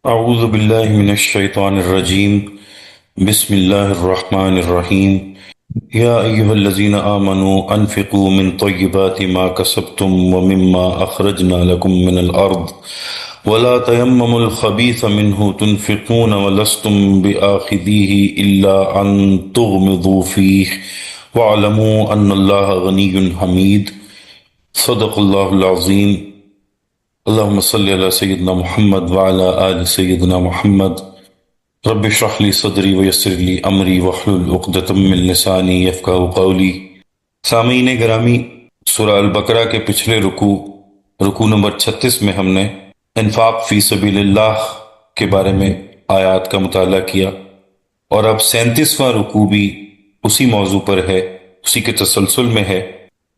أعوذ بالله من الشيطان الرجيم. بسم الله الرحمن الرحيم. يا أيها الذين آمنوا أنفقوا من طيبات ما كسبتم ومما أخرجنا لكم من الأرض ولا تيمموا الخبيث منه تنفقون ولستم بآخذيه إلا أن تغمضوا فيه واعلموا أن الله غني حميد. صدق الله العظيم. اللهم صل على سيدنا محمد وعلى آل سيدنا محمد. رب اشرح لي صدری ویسر لی امری واحلل عقدۃ من لسانی یفقہوا قولی. سامعین گرامی، سورہ البقرہ کے پچھلے رکوع نمبر 36 میں ہم نے انفاق فی سبیل اللہ کے بارے میں آیات کا مطالعہ کیا، اور اب 37واں رکوع بھی اسی موضوع پر ہے، اسی کے تسلسل میں ہے،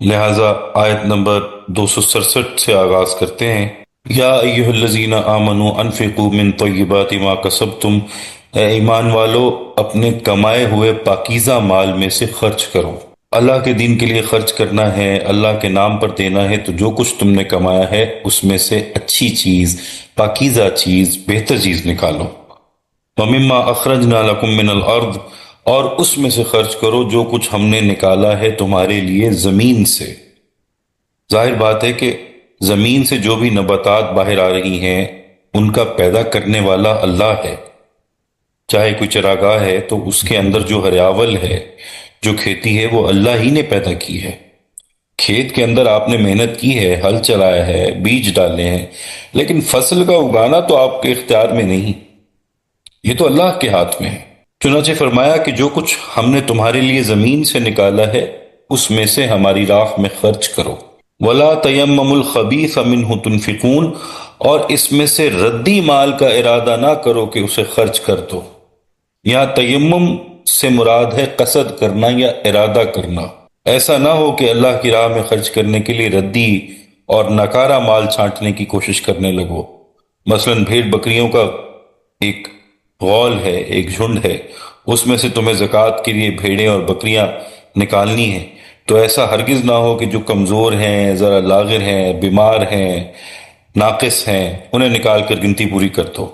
لہٰذا آیت نمبر 267 سے آغاز کرتے ہیں۔ یا ایہا الذین آمنوا انفقوا من طیبات ما کسبتم، اے ایمان والو اپنے کمائے ہوئے پاکیزہ مال میں سے خرچ کرو۔ اللہ کے دین کے لیے خرچ کرنا ہے، اللہ کے نام پر دینا ہے، تو جو کچھ تم نے کمایا ہے اس میں سے اچھی چیز، پاکیزہ چیز، بہتر چیز نکالو۔ وَمِمَّا أَخْرَجْنَا لَكُم مِّنَ الْأَرْضِ، اور اس میں سے خرچ کرو جو کچھ ہم نے نکالا ہے تمہارے لیے زمین سے۔ ظاہر بات ہے کہ زمین سے جو بھی نباتات باہر آ رہی ہیں ان کا پیدا کرنے والا اللہ ہے۔ چاہے کوئی چراگاہ ہے تو اس کے اندر جو ہریاول ہے، جو کھیتی ہے، وہ اللہ ہی نے پیدا کی ہے۔ کھیت کے اندر آپ نے محنت کی ہے، ہل چلایا ہے، بیج ڈالے ہیں، لیکن فصل کا اگانا تو آپ کے اختیار میں نہیں، یہ تو اللہ کے ہاتھ میں ہے۔ چنانچہ فرمایا کہ جو کچھ ہم نے تمہارے لیے زمین سے نکالا ہے اس میں سے ہماری راہ میں خرچ کرو۔ وَلَا تَيَمَّمُوا الْخَبِيثَ مِنْهُ تُنْفِقُونَ، اور اس میں سے ردی مال کا ارادہ نہ کرو کہ اسے خرچ کر دو۔ یہاں تیمم سے مراد ہے قصد کرنا یا ارادہ کرنا۔ ایسا نہ ہو کہ اللہ کی راہ میں خرچ کرنے کے لیے ردی اور ناکارہ مال چھانٹنے کی کوشش کرنے لگو۔ مثلا بھیڑ بکریوں کا ایک غول ہے، ایک جھنڈ ہے، اس میں سے تمہیں زکوٰۃ کے لیے بھیڑیں اور بکریاں نکالنی ہیں، تو ایسا ہرگز نہ ہو کہ جو کمزور ہیں، ذرا لاغر ہیں، بیمار ہیں، ناقص ہیں، انہیں نکال کر گنتی پوری کر دو۔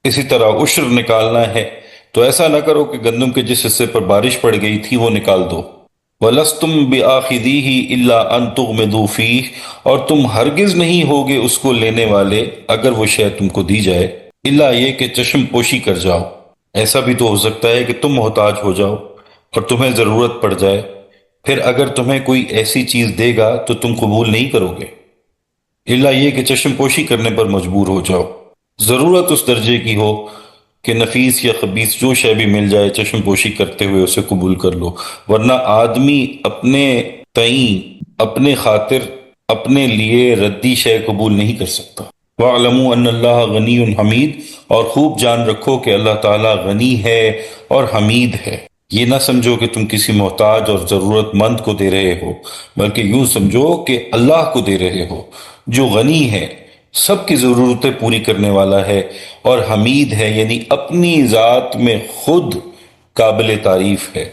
اسی طرح عشر نکالنا ہے تو ایسا نہ کرو کہ گندم کے جس حصے پر بارش پڑ گئی تھی وہ نکال دو۔ وَلَسْتُمْ بِآخِذِيهِ إِلَّا أَن تُغْمِضُوا فِيهِ، اور تم ہرگز نہیں ہوگے اس کو لینے والے اگر وہ شے تم کو دی جائے، الا یہ کہ چشم پوشی کر جاؤ۔ ایسا بھی تو ہو سکتا ہے کہ تم محتاج ہو جاؤ اور تمہیں ضرورت پڑ جائے، پھر اگر تمہیں کوئی ایسی چیز دے گا تو تم قبول نہیں کرو گے، الا یہ کہ چشم پوشی کرنے پر مجبور ہو جاؤ۔ ضرورت اس درجے کی ہو کہ نفیس یا خبیث جو شے بھی مل جائے چشم پوشی کرتے ہوئے اسے قبول کر لو، ورنہ آدمی اپنے تئیں، اپنے خاطر، اپنے لیے ردی شے قبول نہیں کر سکتا۔ وَاعْلَمُوا أَنَّ اللَّهَ غَنِيٌّ حَمِيدٌ، اور خوب جان رکھو کہ اللہ تعالیٰ غنی ہے اور حمید ہے۔ یہ نہ سمجھو کہ تم کسی محتاج اور ضرورت مند کو دے رہے ہو، بلکہ یوں سمجھو کہ اللہ کو دے رہے ہو جو غنی ہے، سب کی ضرورتیں پوری کرنے والا ہے، اور حمید ہے، یعنی اپنی ذات میں خود قابل تعریف ہے۔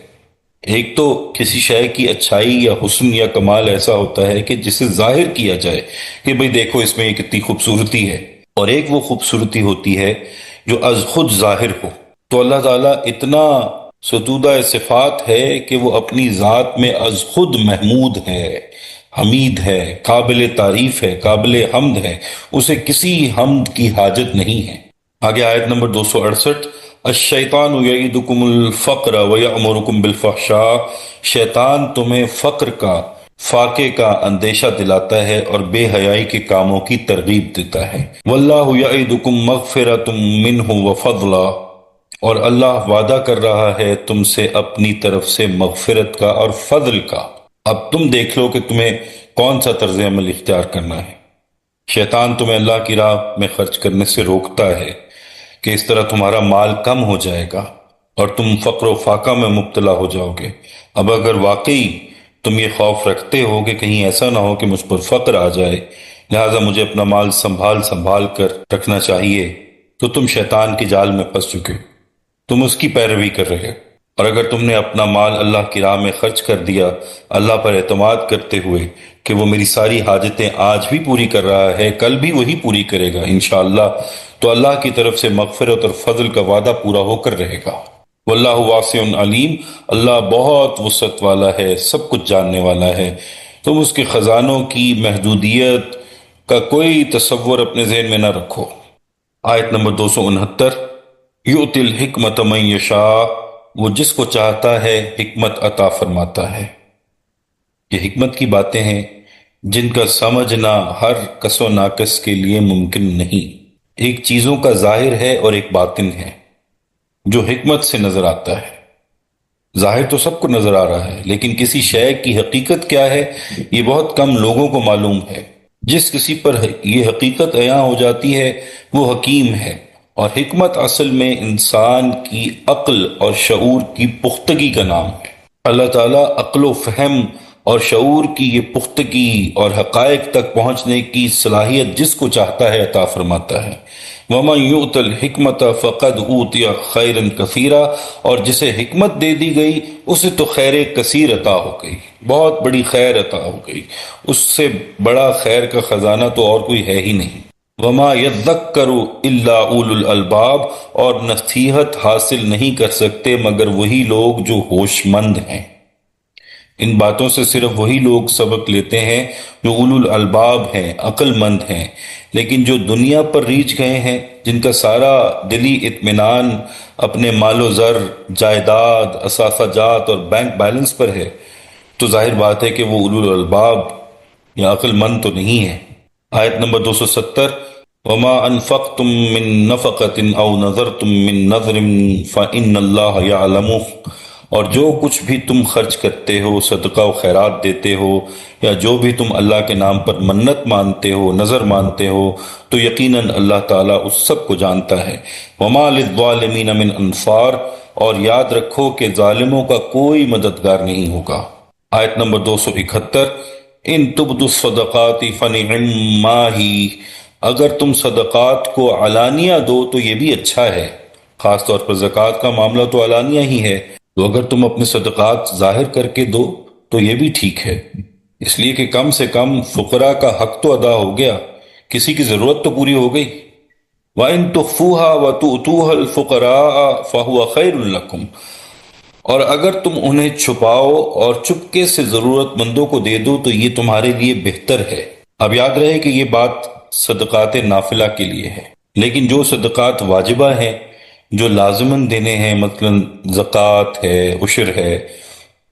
ایک تو کسی شے کی اچھائی یا حسن یا کمال ایسا ہوتا ہے کہ جسے ظاہر کیا جائے کہ بھئی دیکھو اس میں یہ کتنی خوبصورتی ہے، اور ایک وہ خوبصورتی ہوتی ہے جو از خود ظاہر ہو۔ تو اللہ تعالیٰ اتنا ستودہ صفات ہے کہ وہ اپنی ذات میں از خود محمود ہے، حمید ہے، قابل تعریف ہے، قابل حمد ہے، اسے کسی حمد کی حاجت نہیں ہے۔ آگے آیت نمبر 268، الشیطان یعیدکم الفقر ویأمرکم بالفحشاء، شیطان تمہیں فقر کا، فاقے کا اندیشہ دلاتا ہے اور بے حیائی کے کاموں کی ترغیب دیتا ہے۔ واللہ یعیدکم مغفرۃ منہ وفضلا، اور اللہ وعدہ کر رہا ہے تم سے اپنی طرف سے مغفرت کا اور فضل کا۔ اب تم دیکھ لو کہ تمہیں کون سا طرز عمل اختیار کرنا ہے۔ شیطان تمہیں اللہ کی راہ میں خرچ کرنے سے روکتا ہے کہ اس طرح تمہارا مال کم ہو جائے گا اور تم فقر و فاقہ میں مبتلا ہو جاؤ گے۔ اب اگر واقعی تم یہ خوف رکھتے ہو کہ کہیں ایسا نہ ہو کہ مجھ پر فقر آ جائے، لہٰذا مجھے اپنا مال سنبھال کر رکھنا چاہیے، تو تم شیطان کے جال میں پھنس چکے، تم اس کی پیروی کر رہے۔ اور اگر تم نے اپنا مال اللہ کی راہ میں خرچ کر دیا، اللہ پر اعتماد کرتے ہوئے کہ وہ میری ساری حاجتیں آج بھی پوری کر رہا ہے، کل بھی وہی پوری کرے گا انشاءاللہ، تو اللہ کی طرف سے مغفرت اور فضل کا وعدہ پورا ہو کر رہے گا۔ واللہ واسع علیم، اللہ بہت وسعت والا ہے، سب کچھ جاننے والا ہے۔ تم اس کے خزانوں کی محدودیت کا کوئی تصور اپنے ذہن میں نہ رکھو۔ آیت نمبر 269، یؤتی الحکمت من یشاء، وہ جس کو چاہتا ہے حکمت عطا فرماتا ہے۔ یہ حکمت کی باتیں ہیں جن کا سمجھنا ہر کس و ناقص کے لیے ممکن نہیں۔ ایک چیزوں کا ظاہر ہے اور ایک باطن ہے جو حکمت سے نظر آتا ہے۔ ظاہر تو سب کو نظر آ رہا ہے، لیکن کسی شے کی حقیقت کیا ہے یہ بہت کم لوگوں کو معلوم ہے۔ جس کسی پر یہ حقیقت عیاں ہو جاتی ہے وہ حکیم ہے، اور حکمت اصل میں انسان کی عقل اور شعور کی پختگی کا نام ہے۔ اللہ تعالیٰ عقل و فہم اور شعور کی یہ پختگی اور حقائق تک پہنچنے کی صلاحیت جس کو چاہتا ہے عطا فرماتا ہے۔ وَمَن يُؤْتَ الْحِكْمَةَ فَقَدْ أُوتِيَ خَيْرًا كَثِيرًا، اور جسے حکمت دے دی گئی اسے تو خیر کثیر عطا ہو گئی، بہت بڑی خیر عطا ہو گئی، اس سے بڑا خیر کا خزانہ تو اور کوئی ہے ہی نہیں۔ وَمَا يَذَّكَّرُ إِلَّا أُولُو الْأَلْبَابِ، اور نصیحت حاصل نہیں کر سکتے مگر وہی لوگ جو ہوش مند ہیں۔ ان باتوں سے صرف وہی لوگ سبق لیتے ہیں جو اولو الالباب ہیں، عقل مند ہیں۔ لیکن جو دنیا پر ریچھ گئے ہیں، جن کا سارا دلی اطمینان اپنے مال و زر، جائیداد، اثاثہ جات اور بینک بیلنس پر ہے، تو ظاہر بات ہے کہ وہ اولو الالباب یا عقل مند تو نہیں ہے۔ آیت نمبر 270، وَمَا أَنفَقْتُم مِّن نَفَقَةٍ أَوْ نَذَرْتُم مِّن نَذْرٍ فَإِنَّ اللَّهَ يَعْلَمُهُ، اور جو کچھ بھی تم خرچ کرتے ہو، صدقہ و خیرات دیتے ہو، یا جو بھی تم اللہ کے نام پر منت مانتے ہو، نظر مانتے ہو، تو یقیناً اللہ تعالیٰ اس سب کو جانتا ہے۔ وَمَا لِلظَّالِمِينَ مِنْ أَنصَارٍ، اور یاد رکھو کہ ظالموں کا کوئی مددگار نہیں ہوگا۔ آیت نمبر 271، ان تبدوا الصدقات فنعما ہی، اگر تم صدقات کو علانیہ دو تو یہ بھی اچھا ہے۔ خاص طور پر زکوٰۃ کا معاملہ تو علانیہ ہی ہے، تو اگر تم اپنے صدقات ظاہر کر کے دو تو یہ بھی ٹھیک ہے، اس لیے کہ کم سے کم فقراء کا حق تو ادا ہو گیا، کسی کی ضرورت تو پوری ہو گئی۔ وَإِن تُخْفُوهَا وَتُؤْتُوهَا الْفُقَرَاءَ فَهُوَ خَيْرٌ لَكُمْ، اور اگر تم انہیں چھپاؤ اور چپکے سے ضرورت مندوں کو دے دو تو یہ تمہارے لیے بہتر ہے۔ اب یاد رہے کہ یہ بات صدقات نافلہ کے لیے ہے، لیکن جو صدقات واجبہ ہیں، جو لازماً دینے ہیں، مثلا زکوٰۃ ہے، عشر ہے،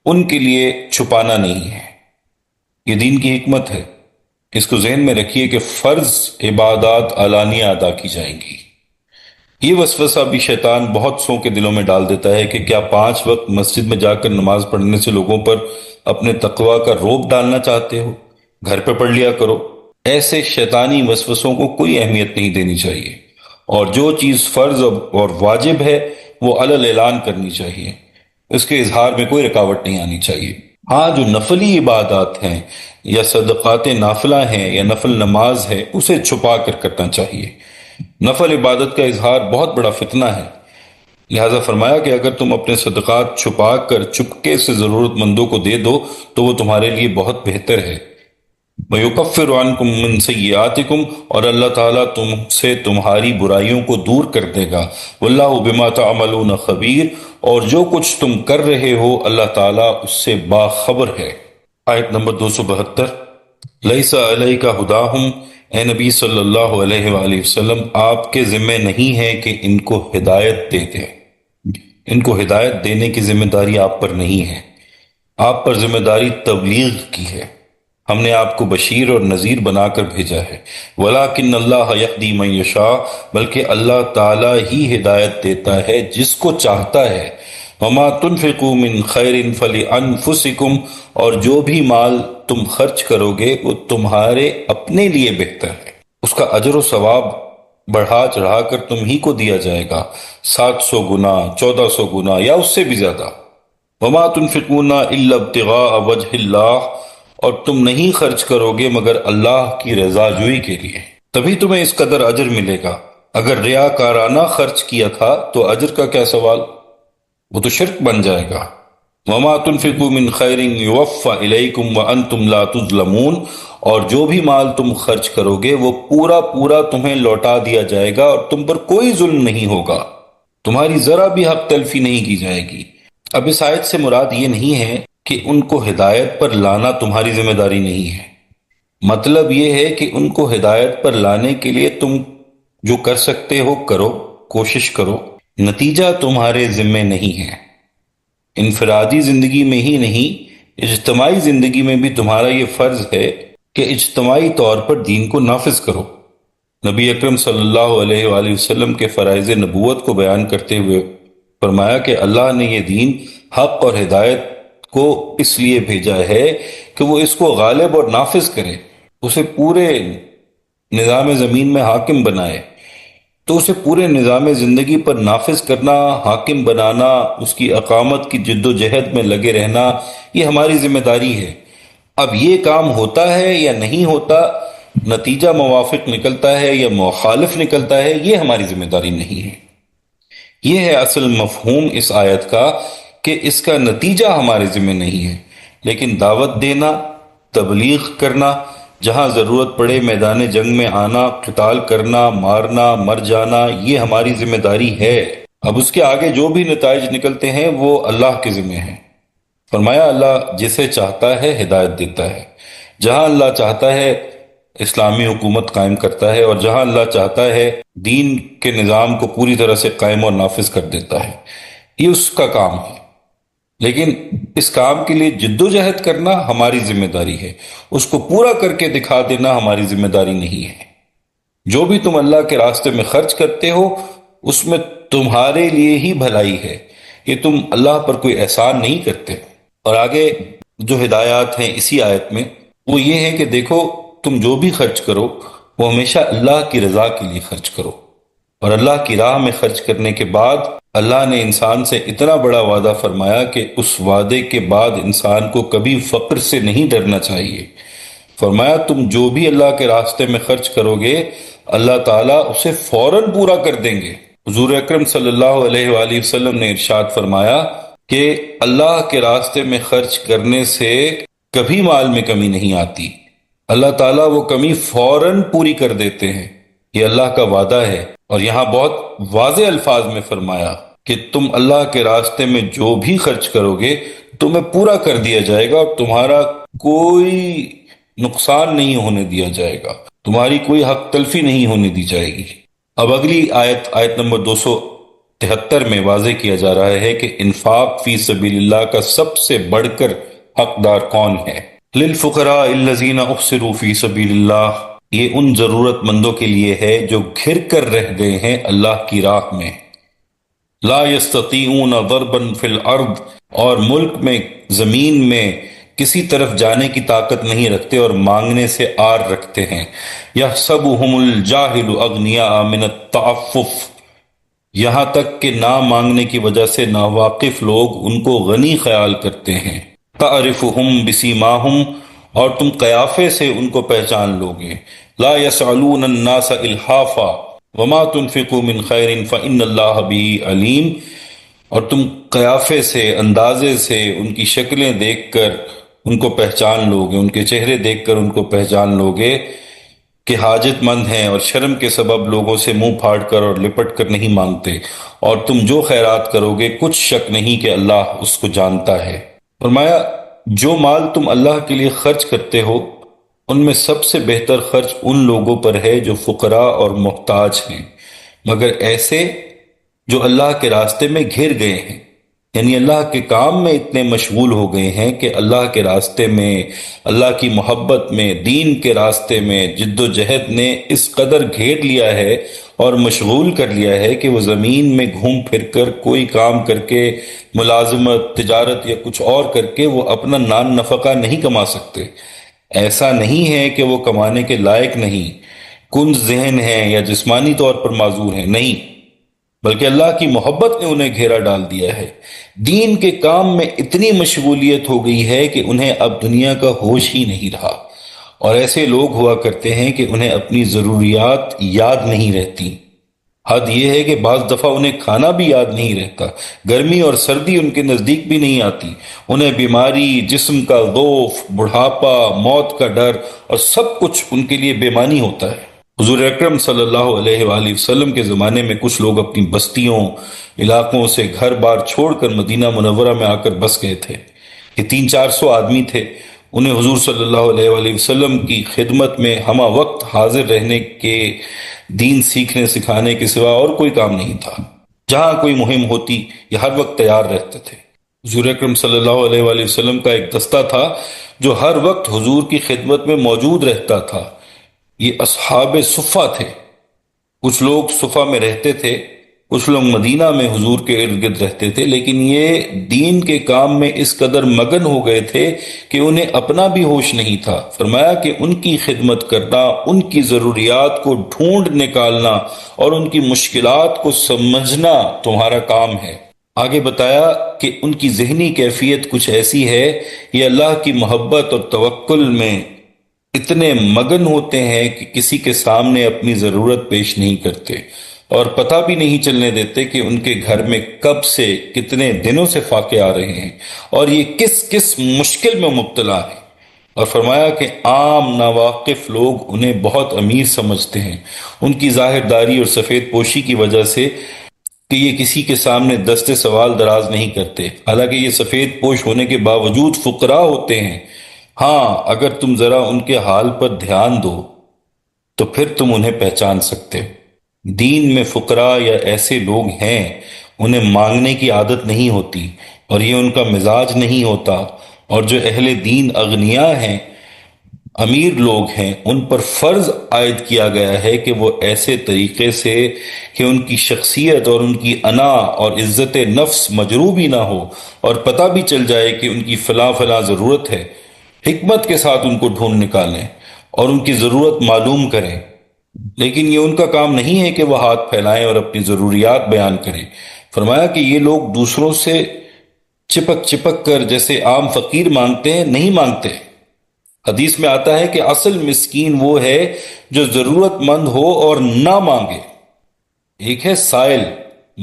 ان کے لیے چھپانا نہیں ہے۔ یہ دین کی حکمت ہے، اس کو ذہن میں رکھیے کہ فرض عبادات علانیہ ادا کی جائیں گی۔ یہ وسوسہ بھی شیطان بہت سو کے دلوں میں ڈال دیتا ہے کہ کیا 5 وقت مسجد میں جا کر نماز پڑھنے سے لوگوں پر اپنے تقویٰ کا روب ڈالنا چاہتے ہو، گھر پہ پڑھ لیا کرو۔ ایسے شیطانی وسوسوں کو کوئی اہمیت نہیں دینی چاہیے، اور جو چیز فرض اور واجب ہے وہ علل اعلان کرنی چاہیے، اس کے اظہار میں کوئی رکاوٹ نہیں آنی چاہیے۔ ہاں، جو نفلی عبادات ہیں یا صدقات نافلہ ہیں یا نفل نماز ہے، اسے چھپا کر کرنا چاہیے۔ نفل عبادت کا اظہار بہت بڑا فتنہ ہے، لہذا فرمایا کہ اگر تم اپنے صدقات چھپا کر چپکے سے ضرورت مندوں کو دے دو تو وہ تمہارے لیے بہت بہتر ہے۔ وَيُكَفِّرُ عَنْكُم مِّن سَيِّئَاتِكُمْ، اور اللہ تعالیٰ تم سے تمہاری برائیوں کو دور کر دے گا۔ وَاللَّهُ بِمَا تَعْمَلُونَ خَبِيرٌ، اور جو کچھ تم کر رہے ہو اللہ تعالیٰ اس سے باخبر ہے۔ آیت نمبر 272، لَيْسَ عَلَيْكَ هُدَاهُمْ، اے نبی صلی اللہ علیہ وآلہ وسلم، آپ کے ذمہ نہیں ہے کہ ان کو ہدایت دے دیں، ان کو ہدایت دینے کی ذمہ داری آپ پر نہیں ہے، آپ پر ذمہ داری تبلیغ کی ہے۔ ہم نے آپ کو بشیر اور نذیر بنا کر بھیجا ہے۔ وَلَٰكِنَّ اللَّهَ يَهْدِي مَن يَشَاءُ، بلکہ اللہ تعالیٰ ہی ہدایت دیتا ہے جس کو چاہتا ہے۔ وَمَا تُنْفِقُوا مِنْ خَيْرٍ فَلِأَنفُسِكُمْ، اور جو بھی مال تم خرچ کرو گے وہ تمہارے اپنے لیے بہتر ہے، اس کا اجر و ثواب بڑھا چڑھا کر تم ہی کو دیا جائے گا، 700 گنا، 1400 گنا یا اس سے بھی زیادہ۔ وَمَا تُنْفِقُونَ إِلَّا ابْتِغَاءَ وَجْهِ اللَّهِ، اور تم نہیں خرچ کرو گے مگر اللہ کی رضا جوئی کے لیے، تبھی تمہیں اس قدر اجر ملے گا۔ اگر ریاکارانہ خرچ کیا تھا تو اجر کا کیا سوال، وہ تو شرک بن جائے گا۔ وَمَا تُنْفِقُوا مِنْ خَيْرٍ يُوَفَّ إِلَيْكُمْ وَأَنْتُمْ لَا تُظْلَمُونَ، اور جو بھی مال تم خرچ کرو گے وہ پورا پورا تمہیں لوٹا دیا جائے گا، اور تم پر کوئی ظلم نہیں ہوگا، تمہاری ذرا بھی حق تلفی نہیں کی جائے گی۔ اب اس آیت سے مراد یہ نہیں ہے کہ ان کو ہدایت پر لانا تمہاری ذمہ داری نہیں ہے، مطلب یہ ہے کہ ان کو ہدایت پر لانے کے لیے تم جو کر سکتے ہو کرو، کوشش کرو، نتیجہ تمہارے ذمہ نہیں ہے۔ انفرادی زندگی میں ہی نہیں، اجتماعی زندگی میں بھی تمہارا یہ فرض ہے کہ اجتماعی طور پر دین کو نافذ کرو۔ نبی اکرم صلی اللہ علیہ وآلہ وسلم کے فرائض نبوت کو بیان کرتے ہوئے فرمایا کہ اللہ نے یہ دین حق اور ہدایت کو اس لیے بھیجا ہے کہ وہ اس کو غالب اور نافذ کرے، اسے پورے نظام زمین میں حاکم بنائے۔ تو اسے پورے نظام زندگی پر نافذ کرنا، حاکم بنانا، اس کی اقامت کی جد و جہد میں لگے رہنا، یہ ہماری ذمہ داری ہے۔ اب یہ کام ہوتا ہے یا نہیں ہوتا، نتیجہ موافق نکلتا ہے یا مخالف نکلتا ہے، یہ ہماری ذمہ داری نہیں ہے۔ یہ ہے اصل مفہوم اس آیت کا کہ اس کا نتیجہ ہمارے ذمہ نہیں ہے، لیکن دعوت دینا، تبلیغ کرنا، جہاں ضرورت پڑے میدان جنگ میں آنا، قتال کرنا، مارنا، مر جانا، یہ ہماری ذمہ داری ہے۔ اب اس کے آگے جو بھی نتائج نکلتے ہیں وہ اللہ کے ذمہ ہیں۔ فرمایا اللہ جسے چاہتا ہے ہدایت دیتا ہے، جہاں اللہ چاہتا ہے اسلامی حکومت قائم کرتا ہے، اور جہاں اللہ چاہتا ہے دین کے نظام کو پوری طرح سے قائم اور نافذ کر دیتا ہے۔ یہ اس کا کام ہے، لیکن اس کام کے لیے جد و جہد کرنا ہماری ذمہ داری ہے، اس کو پورا کر کے دکھا دینا ہماری ذمہ داری نہیں ہے۔ جو بھی تم اللہ کے راستے میں خرچ کرتے ہو اس میں تمہارے لیے ہی بھلائی ہے، یہ تم اللہ پر کوئی احسان نہیں کرتے۔ اور آگے جو ہدایات ہیں اسی آیت میں وہ یہ ہے کہ دیکھو تم جو بھی خرچ کرو وہ ہمیشہ اللہ کی رضا کے لیے خرچ کرو، اور اللہ کی راہ میں خرچ کرنے کے بعد اللہ نے انسان سے اتنا بڑا وعدہ فرمایا کہ اس وعدے کے بعد انسان کو کبھی فقر سے نہیں ڈرنا چاہیے۔ فرمایا تم جو بھی اللہ کے راستے میں خرچ کرو گے اللہ تعالیٰ اسے فوراً پورا کر دیں گے۔ حضور اکرم صلی اللہ علیہ وآلہ وسلم نے ارشاد فرمایا کہ اللہ کے راستے میں خرچ کرنے سے کبھی مال میں کمی نہیں آتی، اللہ تعالیٰ وہ کمی فوراً پوری کر دیتے ہیں، یہ اللہ کا وعدہ ہے۔ اور یہاں بہت واضح الفاظ میں فرمایا کہ تم اللہ کے راستے میں جو بھی خرچ کرو گے تمہیں پورا کر دیا جائے گا، اور تمہارا کوئی نقصان نہیں ہونے دیا جائے گا، تمہاری کوئی حق تلفی نہیں ہونے دی جائے گی۔ اب اگلی آیت نمبر 273 میں واضح کیا جا رہا ہے کہ انفاق فی سبیل اللہ کا سب سے بڑھ کر حقدار کون ہے۔ للفقراء الذین احصروا فی سبیل اللہ، یہ ان ضرورت مندوں کے لیے ہے جو گھر کر رہ گئے ہیں اللہ کی راہ میں۔ لا یستطیعون ضربا فی الارض، اور ملک میں زمین میں کسی طرف جانے کی طاقت نہیں رکھتے اور مانگنے سے آر رکھتے ہیں۔ یحسبهم الجاہل اغنیاء من التعفف، یہاں تک کہ نہ مانگنے کی وجہ سے ناواقف لوگ ان کو غنی خیال کرتے ہیں۔ تعرفهم بسیماہم، اور تم قیافے سے ان کو پہچان لوگے۔ لا یسألون الناس الحافا وما تنفقوا من خیر فإن اللہ بہ علیم، اور تم قیافے سے، اندازے سے، ان کی شکلیں دیکھ کر ان کو پہچان لوگے، ان کے چہرے دیکھ کر ان کو پہچان لوگے کہ حاجت مند ہیں، اور شرم کے سبب لوگوں سے منہ پھاڑ کر اور لپٹ کر نہیں مانگتے، اور تم جو خیرات کرو گے کچھ شک نہیں کہ اللہ اس کو جانتا ہے۔ فرمایا جو مال تم اللہ کے لیے خرچ کرتے ہو ان میں سب سے بہتر خرچ ان لوگوں پر ہے جو فقراء اور محتاج ہیں، مگر ایسے جو اللہ کے راستے میں گھر گئے ہیں، یعنی اللہ کے کام میں اتنے مشغول ہو گئے ہیں کہ اللہ کے راستے میں، اللہ کی محبت میں، دین کے راستے میں جد و جہد نے اس قدر گھیر لیا ہے اور مشغول کر لیا ہے کہ وہ زمین میں گھوم پھر کر کوئی کام کر کے، ملازمت، تجارت یا کچھ اور کر کے وہ اپنا نان نفقہ نہیں کما سکتے۔ ایسا نہیں ہے کہ وہ کمانے کے لائق نہیں، کنز ذہن ہیں یا جسمانی طور پر معذور ہیں، نہیں، بلکہ اللہ کی محبت نے انہیں گھیرا ڈال دیا ہے۔ دین کے کام میں اتنی مشغولیت ہو گئی ہے کہ انہیں اب دنیا کا ہوش ہی نہیں رہا، اور ایسے لوگ ہوا کرتے ہیں کہ انہیں اپنی ضروریات یاد نہیں رہتی۔ حد یہ ہے کہ بعض دفعہ انہیں کھانا بھی یاد نہیں رہتا، گرمی اور سردی ان کے نزدیک بھی نہیں آتی، انہیں بیماری، جسم کا ضعف، بڑھاپا، موت کا ڈر اور سب کچھ ان کے لیے بے معنی ہوتا ہے۔ حضور اکرم صلی اللہ علیہ وآلہ وسلم کے زمانے میں کچھ لوگ اپنی بستیوں، علاقوں سے گھر بار چھوڑ کر مدینہ منورہ میں آ کر بس گئے تھے۔ یہ 300-400 آدمی تھے۔ انہیں حضور صلی اللہ علیہ وآلہ وسلم کی خدمت میں ہمہ وقت حاضر رہنے کے، دین سیکھنے سکھانے کے سوا اور کوئی کام نہیں تھا۔ جہاں کوئی مہم ہوتی یہ ہر وقت تیار رہتے تھے۔ حضور اکرم صلی اللہ علیہ وآلہ وسلم کا ایک دستہ تھا جو ہر وقت حضور کی خدمت میں موجود رہتا تھا۔ یہ اصحاب صفہ تھے۔ کچھ لوگ صفہ میں رہتے تھے، کچھ لوگ مدینہ میں حضور کے ارد گرد رہتے تھے، لیکن یہ دین کے کام میں اس قدر مگن ہو گئے تھے کہ انہیں اپنا بھی ہوش نہیں تھا۔ فرمایا کہ ان کی خدمت کرنا، ان کی ضروریات کو ڈھونڈ نکالنا اور ان کی مشکلات کو سمجھنا تمہارا کام ہے۔ آگے بتایا کہ ان کی ذہنی کیفیت کچھ ایسی ہے، یہ اللہ کی محبت اور توکل میں اتنے مگن ہوتے ہیں کہ کسی کے سامنے اپنی ضرورت پیش نہیں کرتے، اور پتہ بھی نہیں چلنے دیتے کہ ان کے گھر میں کب سے کتنے دنوں سے فاقے آ رہے ہیں اور یہ کس کس مشکل میں مبتلا ہے۔ اور فرمایا کہ عام ناواقف لوگ انہیں بہت امیر سمجھتے ہیں، ان کی ظاہر داری اور سفید پوشی کی وجہ سے، کہ یہ کسی کے سامنے دست سوال دراز نہیں کرتے، حالانکہ یہ سفید پوش ہونے کے باوجود فقراء ہوتے ہیں۔ ہاں، اگر تم ذرا ان کے حال پر دھیان دو تو پھر تم انہیں پہچان سکتے ہو۔ دین میں فقراء یا ایسے لوگ ہیں، انہیں مانگنے کی عادت نہیں ہوتی اور یہ ان کا مزاج نہیں ہوتا، اور جو اہل دین اغنیاء ہیں، امیر لوگ ہیں، ان پر فرض عائد کیا گیا ہے کہ وہ ایسے طریقے سے کہ ان کی شخصیت اور ان کی انا اور عزت نفس مجروح نہ ہو، اور پتہ بھی چل جائے کہ ان کی فلاں فلاں ضرورت ہے، حکمت کے ساتھ ان کو ڈھونڈ نکالیں اور ان کی ضرورت معلوم کریں۔ لیکن یہ ان کا کام نہیں ہے کہ وہ ہاتھ پھیلائیں اور اپنی ضروریات بیان کریں۔ فرمایا کہ یہ لوگ دوسروں سے چپک چپک کر جیسے عام فقیر مانگتے ہیں نہیں مانگتے۔ حدیث میں آتا ہے کہ اصل مسکین وہ ہے جو ضرورت مند ہو اور نہ مانگے۔ ایک ہے سائل،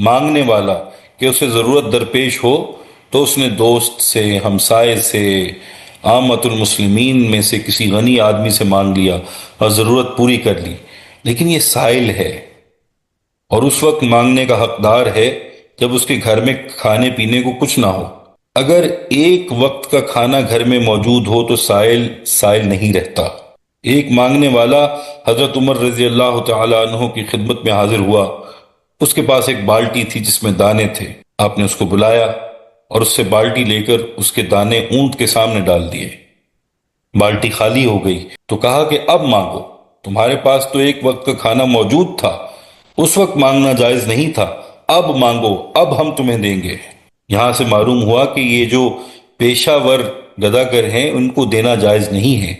مانگنے والا، کہ اسے ضرورت درپیش ہو تو اس نے دوست سے، ہمسائے سے، عامت المسلمین میں سے کسی غنی آدمی سے مانگ لیا اور ضرورت پوری کر لی، لیکن یہ سائل ہے اور اس وقت مانگنے کا حقدار ہے جب اس کے گھر میں کھانے پینے کو کچھ نہ ہو۔ اگر ایک وقت کا کھانا گھر میں موجود ہو تو سائل نہیں رہتا۔ ایک مانگنے والا حضرت عمر رضی اللہ تعالی عنہ کی خدمت میں حاضر ہوا۔ اس کے پاس ایک بالٹی تھی جس میں دانے تھے۔ آپ نے اس کو بلایا اور اس سے بالٹی لے کر اس کے دانے اونٹ کے سامنے ڈال دیے۔ بالٹی خالی ہو گئی تو کہا کہ اب مانگو، تمہارے پاس تو ایک وقت کا کھانا موجود تھا، اس وقت مانگنا جائز نہیں تھا، اب مانگو، اب ہم تمہیں دیں گے۔ یہاں سے معلوم ہوا کہ یہ جو پیشہ ور گداگر ہیں ان کو دینا جائز نہیں ہے۔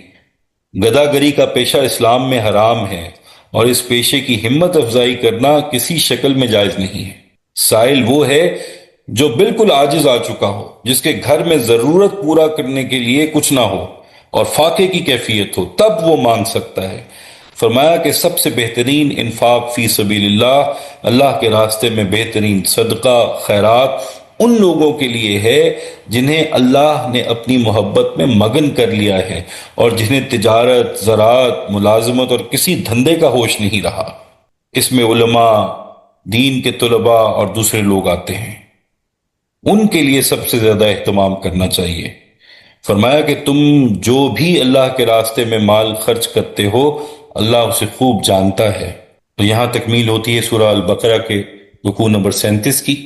گداگری کا پیشہ اسلام میں حرام ہے اور اس پیشے کی ہمت افزائی کرنا کسی شکل میں جائز نہیں ہے۔ سائل وہ ہے جو بالکل عاجز آ چکا ہو، جس کے گھر میں ضرورت پورا کرنے کے لیے کچھ نہ ہو اور فاقے کی کیفیت ہو، تب وہ مانگ سکتا ہے۔ فرمایا کہ سب سے بہترین انفاق فی سبیل اللہ کے راستے میں بہترین صدقہ، خیرات ان لوگوں کے لیے ہے جنہیں اللہ نے اپنی محبت میں مگن کر لیا ہے اور جنہیں تجارت، زراعت، ملازمت اور کسی دھندے کا ہوش نہیں رہا۔ اس میں علماء، دین کے طلباء اور دوسرے لوگ آتے ہیں، ان کے لیے سب سے زیادہ اہتمام کرنا چاہیے۔ فرمایا کہ تم جو بھی اللہ کے راستے میں مال خرچ کرتے ہو اللہ اسے خوب جانتا ہے۔ تو یہاں تکمیل ہوتی ہے سورہ البقرہ کے رکوع نمبر 37 کی۔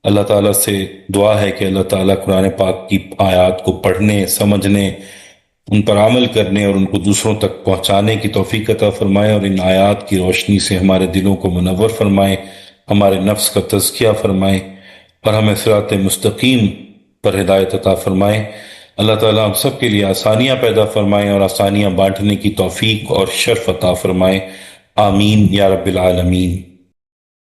اللہ تعالیٰ سے دعا ہے کہ اللہ تعالیٰ قرآن پاک کی آیات کو پڑھنے، سمجھنے، ان پر عمل کرنے اور ان کو دوسروں تک پہنچانے کی توفیق عطا فرمائے، اور ان آیات کی روشنی سے ہمارے دلوں کو منور فرمائے، ہمارے نفس کا تزکیہ فرمائے اور ہمیں صراط مستقیم پر ہدایت عطا فرمائے۔ اللہ تعالیٰ ہم سب کے لیے آسانیاں پیدا فرمائے اور آسانیاں بانٹنے کی توفیق اور شرف عطا فرمائے۔ آمین یا رب العالمین۔